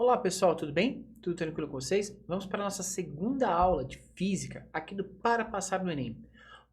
Olá pessoal, tudo bem? Tudo tranquilo com vocês? Vamos para a nossa segunda aula de física aqui do Para Passar no Enem.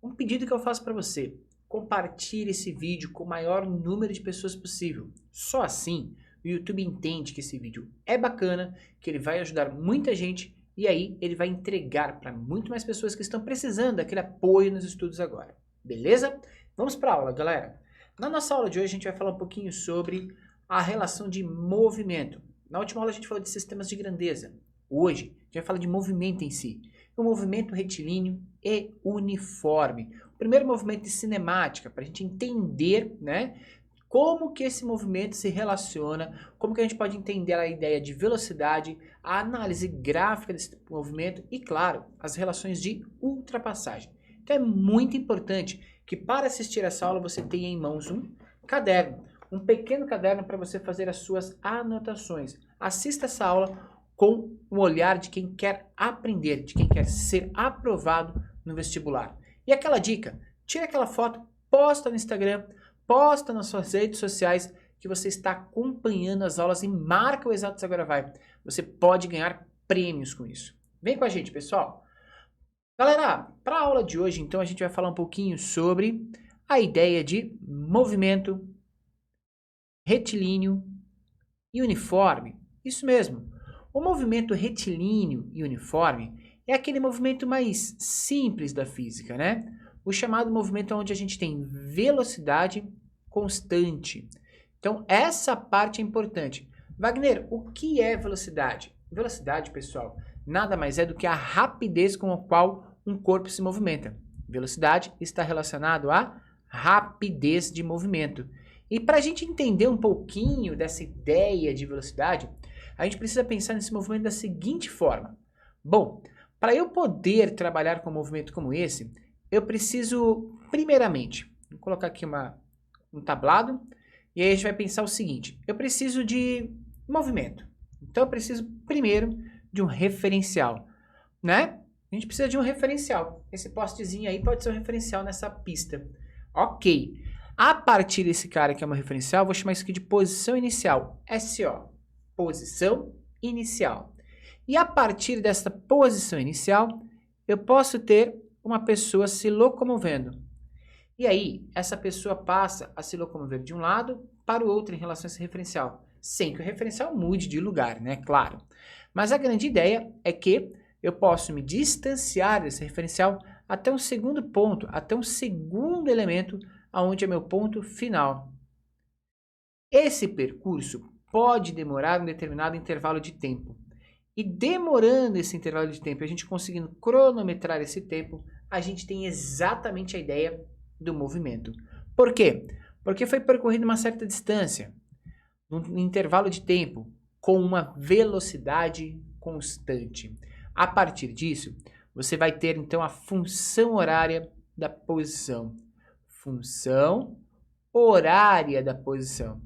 Um pedido que eu faço para você: compartilhe esse vídeo com o maior número de pessoas possível. Só assim o YouTube entende que esse vídeo é bacana, que ele vai ajudar muita gente e aí ele vai entregar para muito mais pessoas que estão precisando daquele apoio nos estudos agora. Beleza? Vamos para a aula, galera. Na nossa aula de hoje a gente vai falar um pouquinho sobre a relação de movimento. Na última aula a gente falou de sistemas de grandeza. Hoje a gente vai falar de movimento em si. O movimento retilíneo e uniforme. O primeiro movimento de cinemática, para a gente entender, né, como que esse movimento se relaciona, como que a gente pode entender a ideia de velocidade, a análise gráfica desse movimento e, claro, as relações de ultrapassagem. Então é muito importante que para assistir essa aula você tenha em mãos um caderno, um pequeno caderno para você fazer as suas anotações. Assista essa aula com o olhar de quem quer aprender, de quem quer ser aprovado no vestibular. E aquela dica, tira aquela foto, posta no Instagram, posta nas suas redes sociais que você está acompanhando as aulas e marca o Exatos Agora Vai. Você pode ganhar prêmios com isso. Vem com a gente, pessoal. Galera, para a aula de hoje, então, a gente vai falar um pouquinho sobre a ideia de movimento retilíneo e uniforme. Isso mesmo. O movimento retilíneo e uniforme é aquele movimento mais simples da física, né? O chamado movimento onde a gente tem velocidade constante. Então, essa parte é importante. Wagner, o que é velocidade? Velocidade, pessoal, nada mais é do que a rapidez com a qual um corpo se movimenta. Velocidade está relacionado à rapidez de movimento. E para a gente entender um pouquinho dessa ideia de velocidade, a gente precisa pensar nesse movimento da seguinte forma. Bom, para eu poder trabalhar com um movimento como esse, eu preciso, primeiramente, vou colocar aqui um tablado, e aí a gente vai pensar o seguinte: eu preciso de movimento. Então eu preciso primeiro de um referencial, né? A gente precisa de um referencial. Esse postezinho aí pode ser um referencial nessa pista. Ok. A partir desse cara que é uma referencial, eu vou chamar isso aqui de posição inicial. SO. Posição inicial. E a partir dessa posição inicial, eu posso ter uma pessoa se locomovendo. E aí, essa pessoa passa a se locomover de um lado para o outro em relação a esse referencial. Sem que o referencial mude de lugar, né? Claro. Mas a grande ideia é que eu posso me distanciar desse referencial até um segundo ponto, até um segundo elemento aonde é meu ponto final. Esse percurso pode demorar um determinado intervalo de tempo. E demorando esse intervalo de tempo, a gente conseguindo cronometrar esse tempo, a gente tem exatamente a ideia do movimento. Por quê? Porque foi percorrida uma certa distância, num intervalo de tempo, com uma velocidade constante. A partir disso, você vai ter então a função horária da posição. Função horária da posição.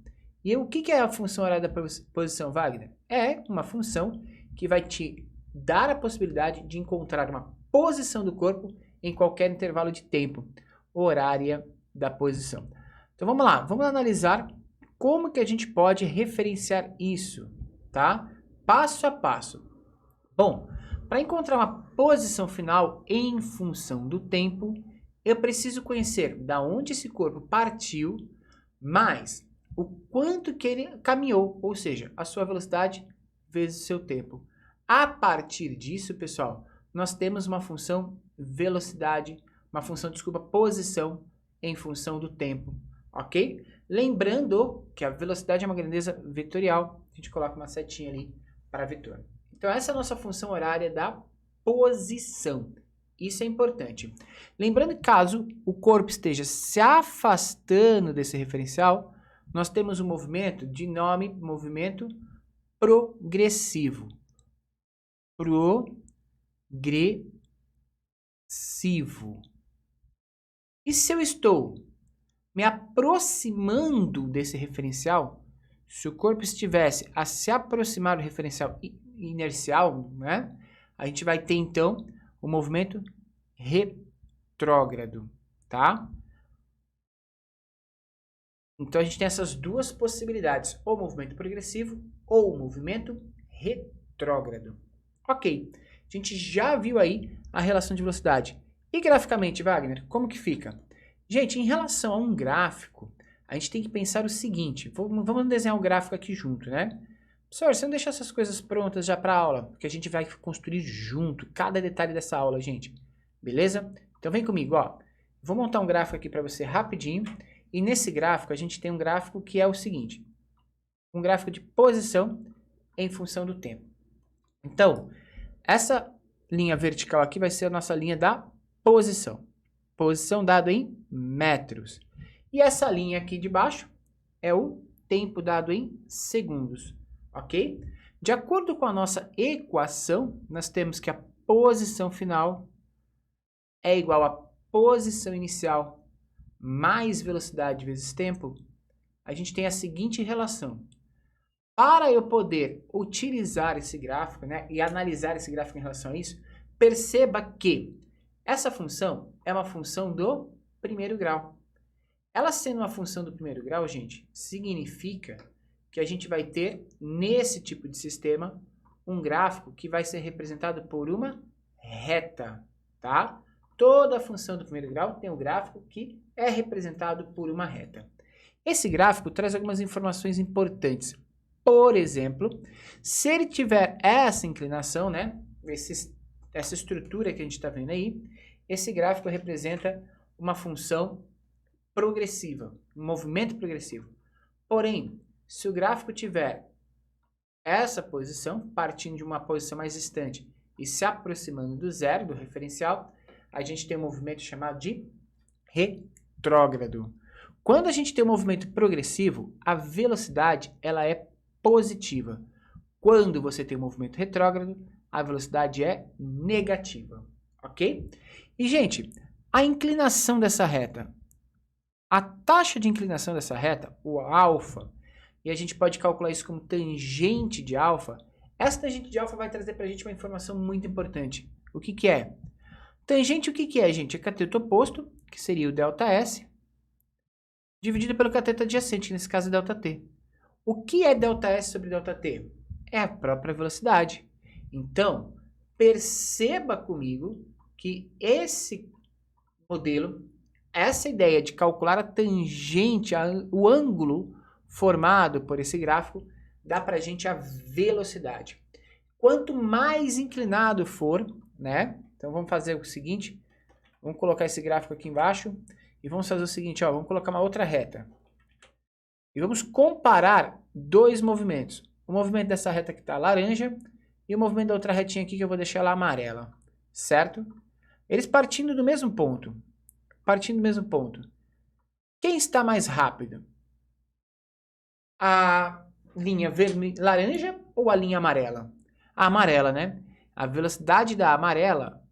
E o que é a função horária da posição, Wagner? É uma função que vai te dar a possibilidade de encontrar uma posição do corpo em qualquer intervalo de tempo, horária da posição. Então vamos lá, vamos analisar como que a gente pode referenciar isso, tá? Passo a passo. Bom, para encontrar uma posição final em função do tempo, eu preciso conhecer da onde esse corpo partiu, mais o quanto que ele caminhou, ou seja, a sua velocidade vezes o seu tempo. A partir disso, pessoal, nós temos uma função velocidade, uma função, desculpa, posição em função do tempo, ok? Lembrando que a velocidade é uma grandeza vetorial, a gente coloca uma setinha ali para vetor. Então essa é a nossa função horária da posição. Isso é importante. Lembrando que caso o corpo esteja se afastando desse referencial, nós temos um movimento de nome movimento progressivo. Progressivo. E se eu estou me aproximando desse referencial, se o corpo estivesse a se aproximar do referencial inercial, né, a gente vai ter então o movimento retrógrado, tá? Então a gente tem essas duas possibilidades, ou movimento progressivo ou movimento retrógrado. Ok, a gente já viu aí a relação de velocidade. E graficamente, Wagner, como que fica? Gente, em relação a um gráfico, a gente tem que pensar o seguinte, vamos desenhar um gráfico aqui junto, né? Professor, você não deixa essas coisas prontas já para a aula, porque a gente vai construir junto cada detalhe dessa aula, gente. Beleza? Então vem comigo, ó. Vou montar um gráfico aqui para você rapidinho. E nesse gráfico, a gente tem um gráfico que é o seguinte. Um gráfico de posição em função do tempo. Então, essa linha vertical aqui vai ser a nossa linha da posição. Posição dado em metros. E essa linha aqui de baixo é o tempo dado em segundos. Ok? De acordo com a nossa equação, nós temos que a posição final é igual a posição inicial mais velocidade vezes tempo. A gente tem a seguinte relação. Para eu poder utilizar esse gráfico, né, e analisar esse gráfico em relação a isso, perceba que essa função é uma função do primeiro grau. Ela sendo uma função do primeiro grau, gente, significa que a gente vai ter, nesse tipo de sistema, um gráfico que vai ser representado por uma reta, tá? Toda função do primeiro grau tem um gráfico que é representado por uma reta. Esse gráfico traz algumas informações importantes. Por exemplo, se ele tiver essa inclinação, né, essa estrutura que a gente está vendo aí, esse gráfico representa uma função progressiva, um movimento progressivo. Porém, se o gráfico tiver essa posição, partindo de uma posição mais distante e se aproximando do zero, do referencial, a gente tem um movimento chamado de retrógrado. Quando a gente tem um movimento progressivo, a velocidade ela é positiva. Quando você tem um movimento retrógrado, a velocidade é negativa, ok? E, gente, a inclinação dessa reta, a taxa de inclinação dessa reta, o alfa, e a gente pode calcular isso como tangente de alfa, essa tangente de alfa vai trazer para a gente uma informação muito importante. O que que é? Tangente, o que que é, gente? É cateto oposto, que seria o ΔS, dividido pelo cateto adjacente, que nesse caso é ΔT. O que é ΔS sobre ΔT? É a própria velocidade. Então, perceba comigo que esse modelo, essa ideia de calcular a tangente, o ângulo formado por esse gráfico, dá para a gente a velocidade. Quanto mais inclinado for, né? Então vamos fazer o seguinte, vamos colocar esse gráfico aqui embaixo e vamos fazer o seguinte, ó, vamos colocar uma outra reta. E vamos comparar dois movimentos. O movimento dessa reta que está laranja e o movimento da outra retinha aqui que eu vou deixar ela amarela, certo? Eles partindo do mesmo ponto. Quem está mais rápido? A linha laranja ou a linha amarela? A amarela, né? A velocidade da amarela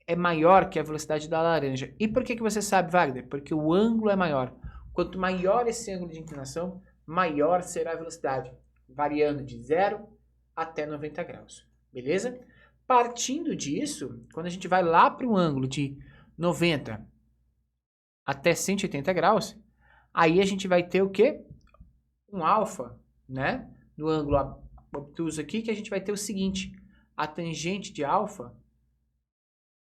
é maior que a velocidade da laranja. E por que que você sabe, Wagner? Porque o ângulo é maior. Quanto maior esse ângulo de inclinação, maior será a velocidade, variando de 0 até 90 graus. Beleza? Partindo disso, quando a gente vai lá para o ângulo de 90 até 180 graus, aí a gente vai ter o quê? Um alfa, né? No ângulo obtuso aqui, que a gente vai ter o seguinte, a tangente de alfa,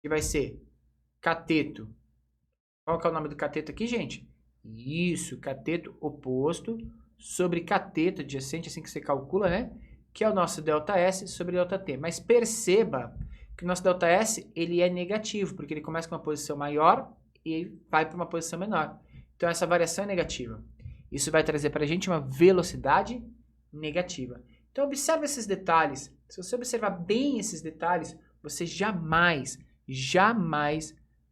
que vai ser cateto. Qual que é o nome do cateto aqui, gente? Isso, cateto oposto sobre cateto adjacente, assim que você calcula, né? Que é o nosso ΔS sobre ΔT. Mas perceba que o nosso ΔS, ele é negativo, porque ele começa com uma posição maior e vai para uma posição menor. Então, essa variação é negativa. Isso vai trazer para a gente uma velocidade negativa. Então, observe esses detalhes. Se você observar bem esses detalhes, você jamais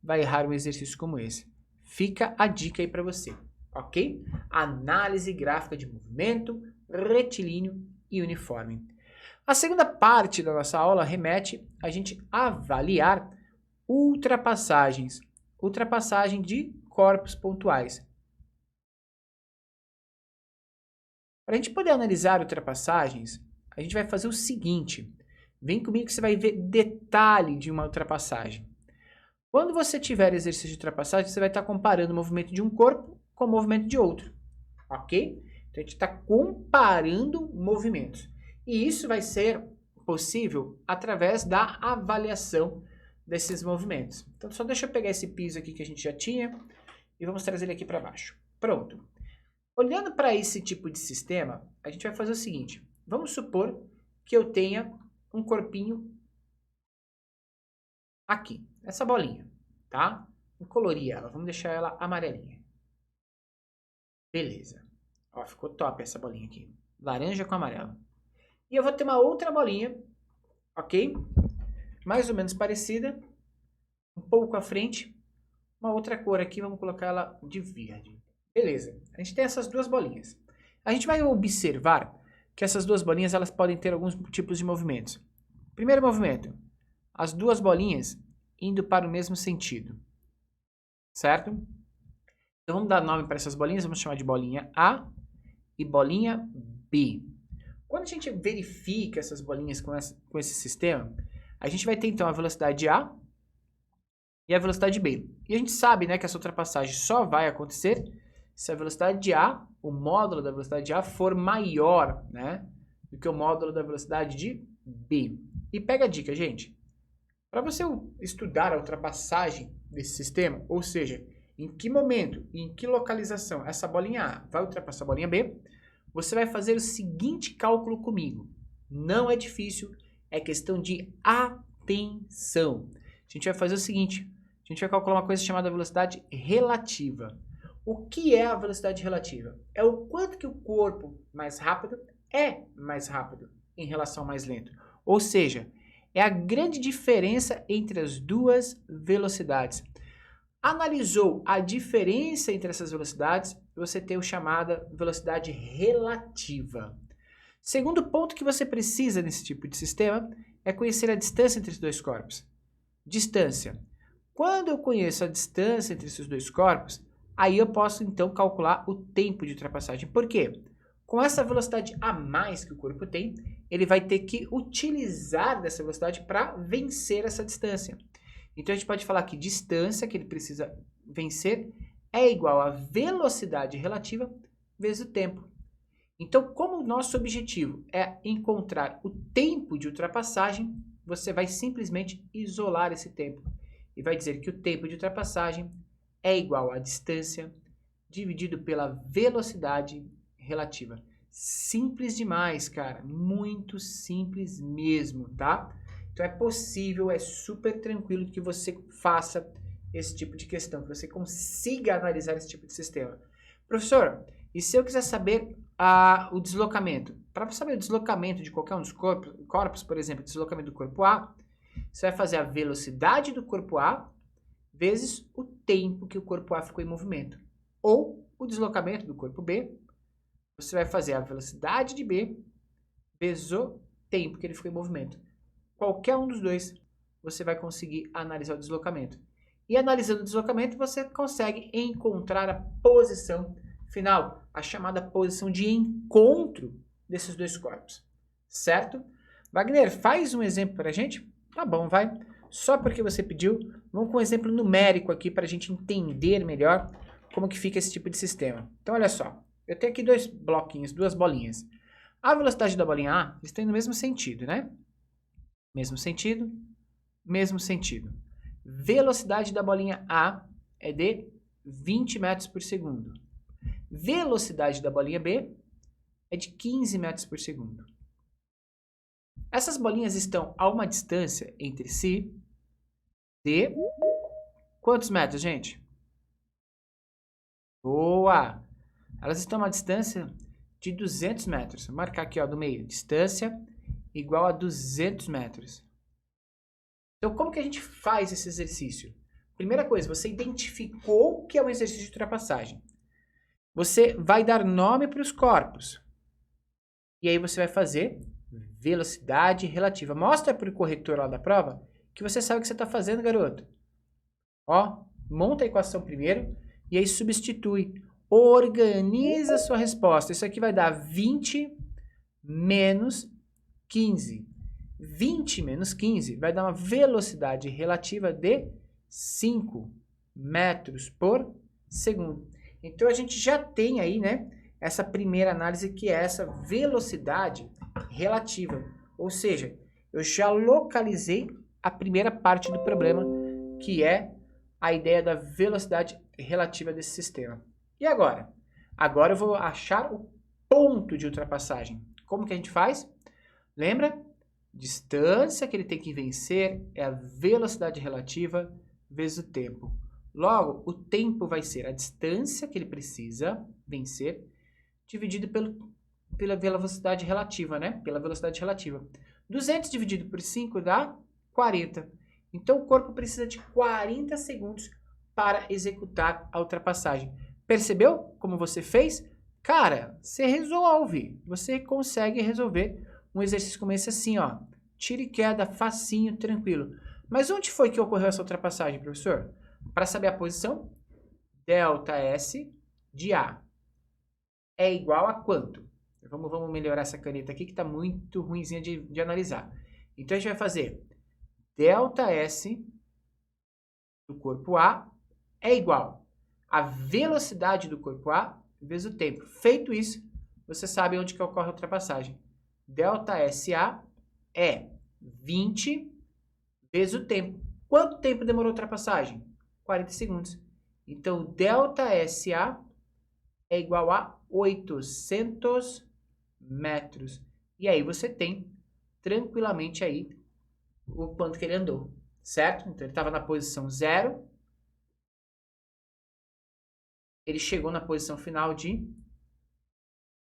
vai errar um exercício como esse. Fica a dica aí para você, ok? Análise gráfica de movimento, retilíneo e uniforme. A segunda parte da nossa aula remete a gente avaliar ultrapassagens. Ultrapassagem de corpos pontuais. Para a gente poder analisar ultrapassagens, a gente vai fazer o seguinte. Vem comigo que você vai ver detalhe de uma ultrapassagem. Quando você tiver exercício de ultrapassagem, você vai estar comparando o movimento de um corpo com o movimento de outro. Ok? Então, a gente está comparando movimentos. E isso vai ser possível através da avaliação desses movimentos. Então, só deixa eu pegar esse piso aqui que a gente já tinha e vamos trazer ele aqui para baixo. Pronto. Olhando para esse tipo de sistema, a gente vai fazer o seguinte. Vamos supor que eu tenha um corpinho aqui, essa bolinha, tá? Vou colorir ela, vamos deixar ela amarelinha. Beleza. Ó, ficou top essa bolinha aqui. Laranja com amarelo. E eu vou ter uma outra bolinha, ok? Mais ou menos parecida, um pouco à frente, uma outra cor aqui, vamos colocar ela de verde. Beleza, a gente tem essas duas bolinhas. A gente vai observar que essas duas bolinhas elas podem ter alguns tipos de movimentos. Primeiro movimento, as duas bolinhas indo para o mesmo sentido, certo? Então vamos dar nome para essas bolinhas, vamos chamar de bolinha A e bolinha B. Quando a gente verifica essas bolinhas com esse sistema, a gente vai ter então a velocidade A e a velocidade B. E a gente sabe, né, que essa ultrapassagem só vai acontecer se a velocidade de A, o módulo da velocidade de A, for maior, né, do que o módulo da velocidade de B. E pega a dica, gente. Para você estudar a ultrapassagem desse sistema, ou seja, em que momento e em que localização essa bolinha A vai ultrapassar a bolinha B, você vai fazer o seguinte cálculo comigo. Não é difícil, é questão de atenção. A gente vai fazer o seguinte, a gente vai calcular uma coisa chamada velocidade relativa. O que é a velocidade relativa? É o quanto que o corpo mais rápido é mais rápido em relação ao mais lento. Ou seja, é a grande diferença entre as duas velocidades. Analisou a diferença entre essas velocidades, você tem o chamada velocidade relativa. Segundo ponto que você precisa nesse tipo de sistema é conhecer a distância entre os dois corpos. Distância. Quando eu conheço a distância entre esses dois corpos, aí eu posso então calcular o tempo de ultrapassagem. Por quê? Com essa velocidade a mais que o corpo tem, ele vai ter que utilizar dessa velocidade para vencer essa distância. Então a gente pode falar que distância que ele precisa vencer é igual a velocidade relativa vezes o tempo. Então, como o nosso objetivo é encontrar o tempo de ultrapassagem, você vai simplesmente isolar esse tempo e vai dizer que o tempo de ultrapassagem é igual à distância dividido pela velocidade relativa. Simples demais, cara. Muito simples mesmo, tá? Então é possível, é super tranquilo que você faça esse tipo de questão, que você consiga analisar esse tipo de sistema. Professor, e se eu quiser saber o deslocamento? Para saber o deslocamento de qualquer um dos corpos, por exemplo, o deslocamento do corpo A, você vai fazer a velocidade do corpo A vezes o tempo que o corpo A ficou em movimento. Ou o deslocamento do corpo B, você vai fazer a velocidade de B vezes o tempo que ele ficou em movimento. Qualquer um dos dois, você vai conseguir analisar o deslocamento. E analisando o deslocamento, você consegue encontrar a posição final, a chamada posição de encontro desses dois corpos. Certo? Wagner, faz um exemplo para a gente? Tá bom, vai. Só porque você pediu, vamos com um exemplo numérico aqui para a gente entender melhor como que fica esse tipo de sistema. Então, olha só. Eu tenho aqui dois bloquinhos, duas bolinhas. A velocidade da bolinha A, eles estão no mesmo sentido, né? Mesmo sentido, mesmo sentido. Velocidade da bolinha A é de 20 metros por segundo. Velocidade da bolinha B é de 15 metros por segundo. Essas bolinhas estão a uma distância entre si de quantos metros, gente? Boa! Elas estão a uma distância de 200 metros. Vou marcar aqui, ó, do meio. Distância igual a 200 metros. Então, como que a gente faz esse exercício? Primeira coisa, você identificou que é um exercício de ultrapassagem. Você vai dar nome para os corpos. E aí você vai fazer velocidade relativa. Mostra para o corretor lá da prova que você sabe o que você está fazendo, garoto. Ó, monta a equação primeiro e aí substitui. Organiza a sua resposta. Isso aqui vai dar 20 menos 15. 20 menos 15 vai dar uma velocidade relativa de 5 metros por segundo. Então, a gente já tem aí, né, essa primeira análise que é essa velocidade relativa. Ou seja, eu já localizei a primeira parte do problema, que é a ideia da velocidade relativa desse sistema. E agora? Agora eu vou achar o ponto de ultrapassagem. Como que a gente faz? Lembra? Distância que ele tem que vencer é a velocidade relativa vezes o tempo. Logo, o tempo vai ser a distância que ele precisa vencer dividido pela velocidade relativa, né? Pela velocidade relativa. 200 dividido por 5 dá 40. Então, o corpo precisa de 40 segundos para executar a ultrapassagem. Percebeu como você fez? Cara, você resolve. Você consegue resolver um exercício como esse assim, ó. Tira e queda, facinho, tranquilo. Mas onde foi que ocorreu essa ultrapassagem, professor? Para saber a posição, ΔS de A é igual a quanto? Vamos melhorar essa caneta aqui que está muito ruinzinha de analisar. Então, a gente vai fazer ΔS do corpo A é igual a velocidade do corpo A vezes o tempo. Feito isso, você sabe onde que ocorre a ultrapassagem. ΔSA é 20 vezes o tempo. Quanto tempo demorou a ultrapassagem? 40 segundos. Então, ΔSA é igual a 800 metros. E aí você tem tranquilamente aí o quanto que ele andou, certo? Então, ele estava na posição 0. Ele chegou na posição final de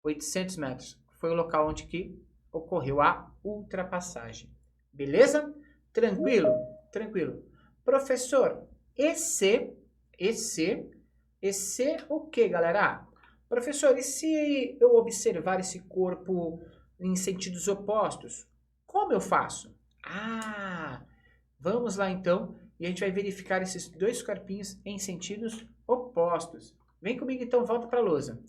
800 metros. Foi o local onde que ocorreu a ultrapassagem. Beleza? Tranquilo? Tranquilo. Professor, EC o que, galera? Professor, e se eu observar esse corpo em sentidos opostos? Como eu faço? Ah, vamos lá então e a gente vai verificar esses dois corpinhos em sentidos opostos. Vem comigo então, volta para a lousa.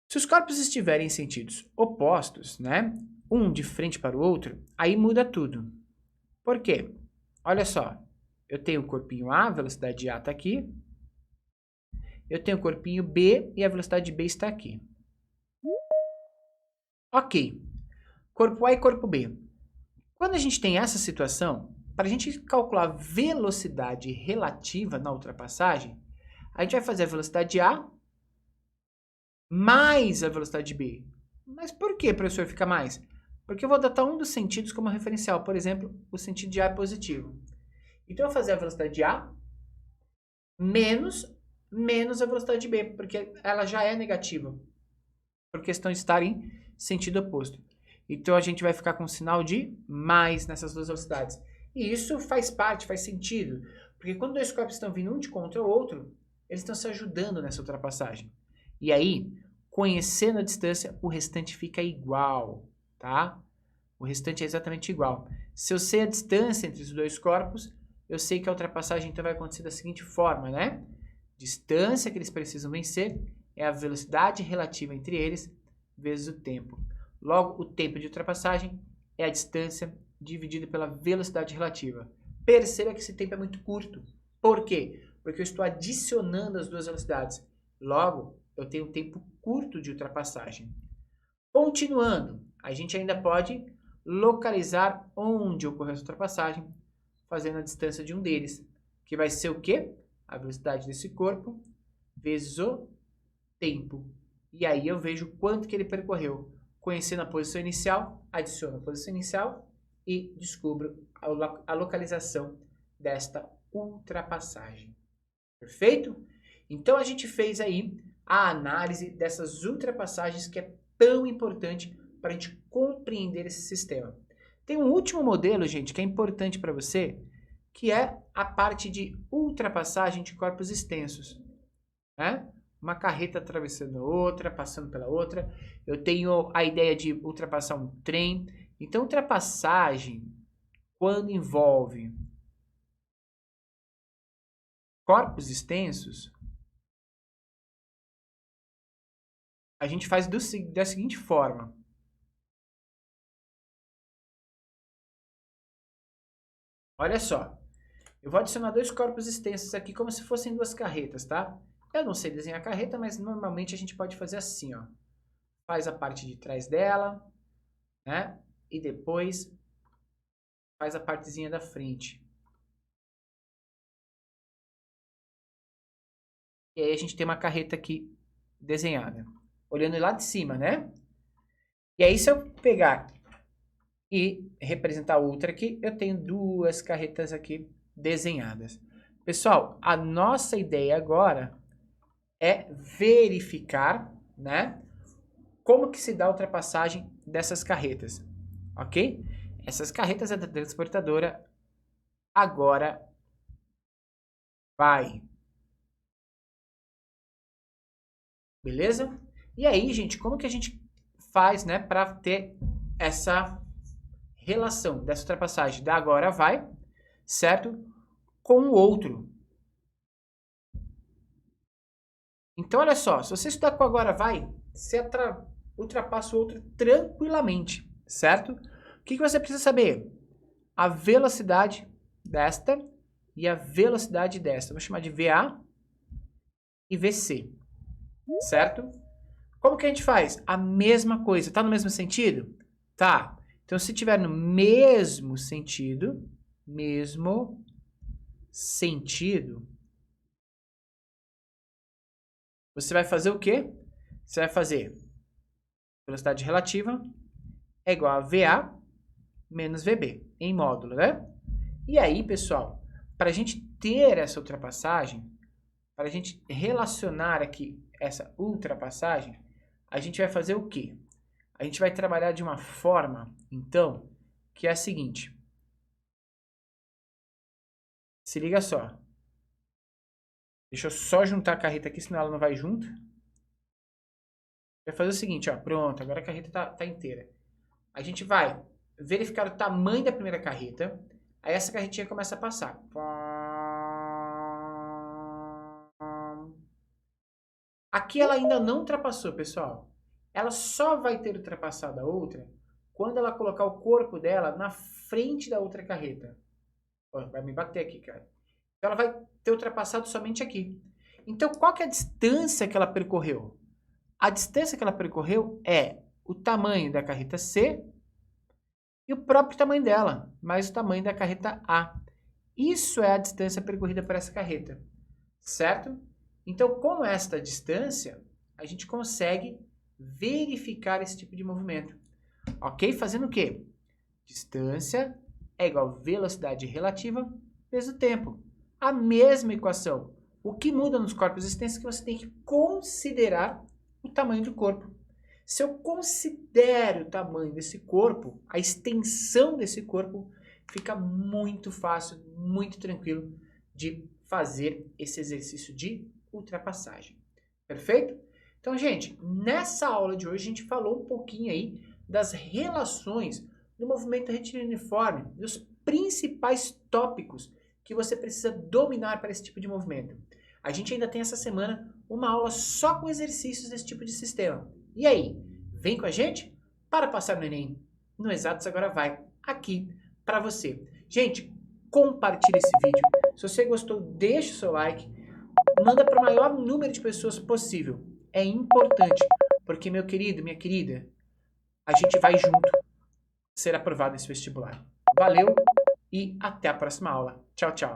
Se os corpos estiverem em sentidos opostos, né? Um de frente para o outro, aí muda tudo. Por quê? Olha só, eu tenho o corpinho A, a velocidade A está aqui. Eu tenho o corpinho B e a velocidade B está aqui. Ok. Corpo A e corpo B. Quando a gente tem essa situação, para a gente calcular a velocidade relativa na ultrapassagem, a gente vai fazer a velocidade A mais a velocidade B. Mas por que, professor, fica mais? Porque eu vou datar um dos sentidos como referencial. Por exemplo, o sentido de A é positivo. Então, eu vou fazer a velocidade de A menos a velocidade de B, porque ela já é negativa, por questão de estar em sentido oposto. Então, a gente vai ficar com um sinal de mais nessas duas velocidades. E isso faz parte, faz sentido, porque quando dois corpos estão vindo um de contra o outro, eles estão se ajudando nessa ultrapassagem. E aí, conhecendo a distância, o restante fica igual, tá? O restante é exatamente igual. Se eu sei a distância entre os dois corpos, eu sei que a ultrapassagem então vai acontecer da seguinte forma, né? Distância que eles precisam vencer é a velocidade relativa entre eles vezes o tempo. Logo, o tempo de ultrapassagem é a distância dividida pela velocidade relativa. Perceba que esse tempo é muito curto. Por quê? Porque eu estou adicionando as duas velocidades. Logo, eu tenho um tempo curto de ultrapassagem. Continuando, a gente ainda pode localizar onde ocorreu essa ultrapassagem, fazendo a distância de um deles, que vai ser o quê? A velocidade desse corpo vezes o tempo. E aí eu vejo quanto que ele percorreu. Conhecendo a posição inicial, adiciono a posição inicial e descubro a localização desta ultrapassagem. Perfeito? Então a gente fez aí a análise dessas ultrapassagens que é tão importante para a gente compreender esse sistema. Tem um último modelo, gente, que é importante para você, que é a parte de ultrapassagem de corpos extensos, né? Uma carreta atravessando a outra, passando pela outra. Eu tenho a ideia de ultrapassar um trem. Então, ultrapassagem, quando envolve corpos extensos, a gente faz da seguinte forma. Olha só, eu vou adicionar dois corpos extensos aqui como se fossem duas carretas, tá? Eu não sei desenhar carreta, mas normalmente a gente pode fazer assim, ó. Faz a parte de trás dela, né? E depois faz a partezinha da frente. E aí a gente tem uma carreta aqui desenhada. Olhando lá de cima, né? E aí se eu pegar e representar outra aqui, eu tenho duas carretas aqui desenhadas. Pessoal, a nossa ideia agora é verificar, né, como que se dá a ultrapassagem dessas carretas, ok? Essas carretas da transportadora agora vai. Beleza? E aí, gente, como que a gente faz, né, para ter essa relação dessa ultrapassagem da agora vai, certo? Com o outro. Então, olha só, se você estudar com agora vai, você ultrapassa o outro tranquilamente, certo? O que você precisa saber? A velocidade desta e a velocidade desta. Vou chamar de VA e VC, certo? Como que a gente faz? A mesma coisa. Tá no mesmo sentido? Tá. Então, se tiver no mesmo sentido, você vai fazer o quê? Você vai fazer velocidade relativa é igual a VA menos VB, em módulo, né? E aí, pessoal, para a gente ter essa ultrapassagem, para a gente relacionar aqui essa ultrapassagem, a gente vai fazer o quê? A gente vai trabalhar de uma forma, então, que é a seguinte. Se liga só. Deixa eu só juntar a carreta aqui, senão ela não vai junto. Vai fazer o seguinte, ó. Pronto, agora a carreta tá inteira. A gente vai verificar o tamanho da primeira carreta. Aí essa carretinha começa a passar. Aqui ela ainda não ultrapassou, pessoal. Ela só vai ter ultrapassado a outra quando ela colocar o corpo dela na frente da outra carreta. Ó, vai me bater aqui, cara. Então ela vai ter ultrapassado somente aqui. Então qual que é a distância que ela percorreu? A distância que ela percorreu é o tamanho da carreta C e o próprio tamanho dela, mais o tamanho da carreta A. Isso é a distância percorrida por essa carreta, certo? Então, com esta distância, a gente consegue verificar esse tipo de movimento. Ok? Fazendo o quê? Distância é igual a velocidade relativa vezes o tempo. A mesma equação. O que muda nos corpos existentes é que você tem que considerar o tamanho do corpo. Se eu considero o tamanho desse corpo, a extensão desse corpo, fica muito fácil, muito tranquilo de fazer esse exercício de ultrapassagem. Perfeito? Então, gente, nessa aula de hoje a gente falou um pouquinho aí das relações do movimento retilíneo uniforme, dos principais tópicos que você precisa dominar para esse tipo de movimento. A gente ainda tem essa semana uma aula só com exercícios desse tipo de sistema. E aí, vem com a gente para passar no Enem? No Exatos Agora Vai, aqui para você. Gente, compartilha esse vídeo. Se você gostou, deixa o seu like. Manda para o maior número de pessoas possível. É importante, porque, meu querido, minha querida, a gente vai junto ser aprovado nesse vestibular. Valeu e até a próxima aula. Tchau, tchau.